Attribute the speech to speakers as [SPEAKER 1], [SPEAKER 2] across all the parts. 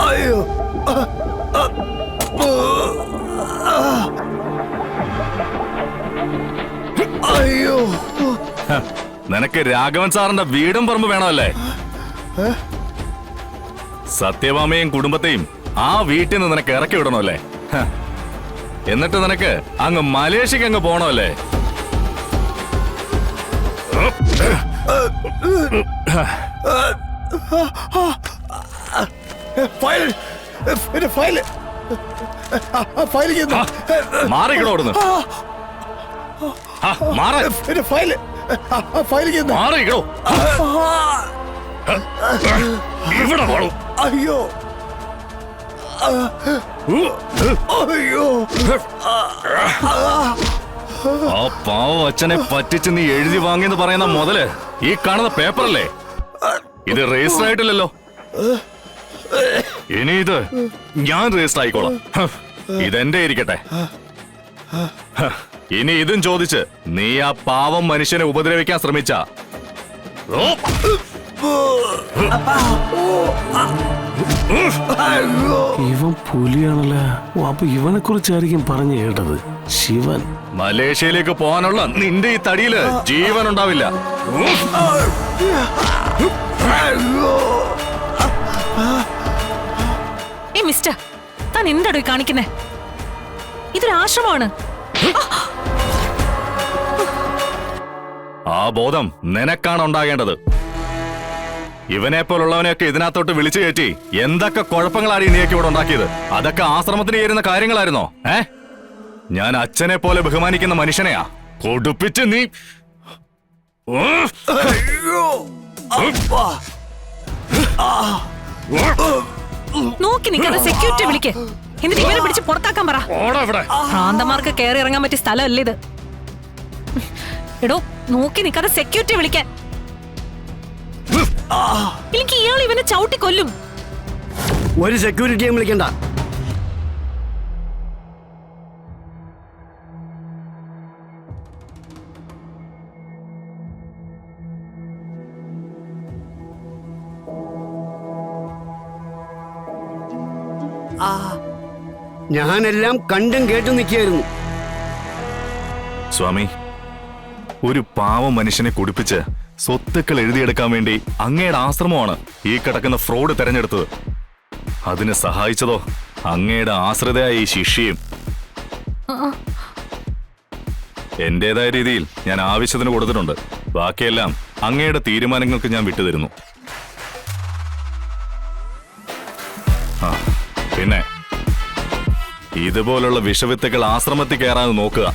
[SPEAKER 1] അയ്യോ അയ്യോ
[SPEAKER 2] നിനക്ക് രാഘവൻ സാറിന്റെ വീടും പറമ്പ് വേണമല്ലേ? സത്യഭാമയും കുടുംബത്തെയും ആ വീട്ടിൽ നിന്ന് നിനക്ക് ഇറക്കി വിടണമല്ലേ? എന്നിട്ട് നിനക്ക് അങ്ങ് മലേഷ്യക്ക് അങ്ങ് പോണമല്ലേ? മാറിക്കണോ അവിടുന്ന്? മാറിക്കണോ? ഇവിടെ പോണു.
[SPEAKER 1] അയ്യോ അയ്യോ
[SPEAKER 2] ആ പാവ അച്ഛനെ പറ്റിച്ച് നീ എഴുതി വാങ്ങിയെന്ന് പറയുന്ന മുതല് ഈ കാണുന്ന പേപ്പറല്ലേ? ഇത് രജിസ്റ്റർ ആയിട്ടില്ലല്ലോ. ഇനി ഇത് ഞാൻ രജിസ്റ്റർ ആയിക്കോളാം. ഇതെന്റെ ഇരിക്കട്ടെ. ഇനി ഇതും ചോദിച്ച് നീ ആ പാവം മനുഷ്യനെ ഉപദ്രവിക്കാൻ ശ്രമിച്ച
[SPEAKER 3] ഇവൻ പുലിയാണല്ലോ. അപ്പൊ ഇവനെ കുറിച്ചായിരിക്കും പറഞ്ഞു കേട്ടത്. ശിവൻ
[SPEAKER 2] മലേഷ്യയിലേക്ക് പോകാനുള്ള നിന്റെ ഈ തടിയില് ജീവൻ ഉണ്ടാവില്ല.
[SPEAKER 4] മിസ്റ്റർ, താൻ എന്താടോ കാണിക്കുന്നേ? ഇതൊരു ആശ്രമമാണ്.
[SPEAKER 2] ആ ബോധം നിനക്കാണ് ഉണ്ടാകേണ്ടത്. ഇവനെ പോലുള്ളവനെയൊക്കെ ഇതിനകത്തോട്ട് വിളിച്ചു കയറ്റി എന്തൊക്കെ കുഴപ്പങ്ങളാണ് നീയൊക്കെ ഇവിടെ ഉണ്ടാക്കിയത്? അതൊക്കെ ആശ്രമത്തിന് ചേരുന്ന കാര്യങ്ങളായിരുന്നോ? ഞാൻ അച്ഛനെ പോലെ ബഹുമാനിക്കുന്ന മനുഷ്യനെയാ കൊടുപ്പിച്ച് നീ.
[SPEAKER 4] നോക്കി നിൽക്കാതെ സെക്യൂരിറ്റി വിളിക്ക്. എന്നിട്ട് ഇവരെ പിടിച്ച് പുറത്താക്കാൻ പറ. ഭ്രാന്തമാർക്ക് കയറി ഇറങ്ങാൻ പറ്റിയ സ്ഥലമല്ല ഇത്. എടോ, നോക്കി നിൽക്കാതെ സെക്യൂരിറ്റി വിളിക്കാൻ. എനിക്ക് ഇയാൾ ഇവനെ ചവിട്ടി കൊല്ലും.
[SPEAKER 1] ഒരു സെക്യൂരിറ്റിയും വിളിക്കണ്ട. ഞാനെല്ലാം കണ്ടും കേട്ടും നിൽക്കുകയായിരുന്നു.
[SPEAKER 2] സ്വാമി, ഒരു പാവം മനുഷ്യനെ കുടിപ്പിച്ച് സ്വത്തുക്കൾ എഴുതിയെടുക്കാൻ വേണ്ടി അങ്ങയുടെ ആശ്രമമാണ് ഈ കിടക്കുന്ന ഫ്രോഡ് തെരഞ്ഞെടുത്തത്. അതിന് സഹായിച്ചതോ അങ്ങയുടെ ആശ്രിതയായ ഈ ശിഷ്യയും. എന്റേതായ രീതിയിൽ ഞാൻ ആവശ്യത്തിന് കൊടുത്തിട്ടുണ്ട്. ബാക്കിയെല്ലാം അങ്ങയുടെ തീരുമാനങ്ങൾക്ക് ഞാൻ വിട്ടുതരുന്നു. പിന്നെ ഇതുപോലുള്ള വിഷവിത്തുകൾ ആശ്രമത്തിൽ കയറാൻ നോക്കുക.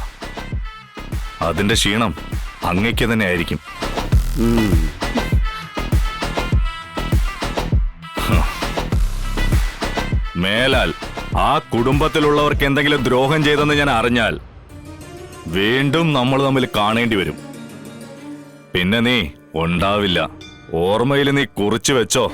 [SPEAKER 2] അതിന്റെ ക്ഷീണം അങ്ങയ്ക്ക് തന്നെ ആയിരിക്കും. മേലാൽ ആ കുടുംബത്തിലുള്ളവർക്ക് എന്തെങ്കിലും ദ്രോഹം ചെയ്തെന്ന് ഞാൻ അറിഞ്ഞാൽ വീണ്ടും നമ്മൾ തമ്മിൽ കാണേണ്ടി വരും. പിന്നെ നീ ഉണ്ടാവില്ല. ഓർമ്മയിൽ നീ കുറിച്ചു വെച്ചോ.